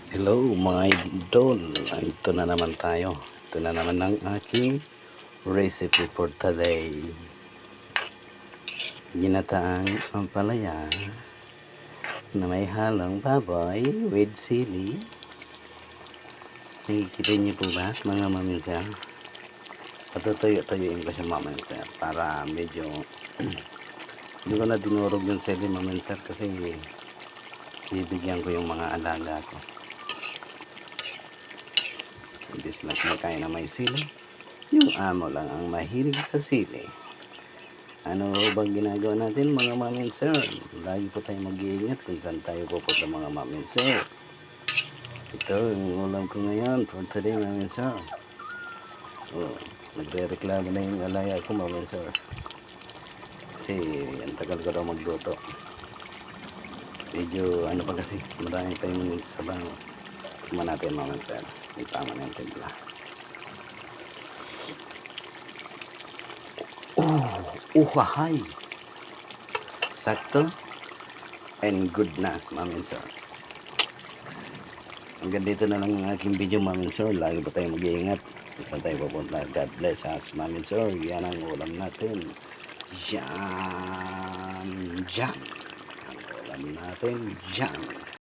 Hello mga idol, ito na naman tayo. Ito na naman ang aking recipe for today. Ginataang ampalaya na may halong baboy with sili. Nakikita niyo po ba mga maminsan? Patutuyo-tuyuin ko siya maminsan para medyo hindi ko na dinurog yung sili maminsan kasi bibigyan ko yung mga alaga ko. Hindi sila kumakain na may sili. Yung amo lang ang mahilig sa sili. Ano bang ginagawa natin mga mamin sir? Lagi po tayo mag-iingat kung saan tayo pupunta mga mamin sir. Ito ang ulam ko ngayon for today mamin sir. Oh, nagre-reklamo na yung alaya ko mamin sir. Kasi ang tagal ko daw magluto. Medyo ano pa kasi, marami pa yung sabaw. Tignan natin mamin sir. Yung tama na yung timpla. Uhahay! Sakto and good na, ma'am and sir. Hanggang dito na lang ang aking video, ma'am and sir. Lagi pa tayo mag-iingat. Saan tayo pupunta? God bless us, ma'am and sir. Yan ang ulam natin. Yan. Ang ulam natin. Yan.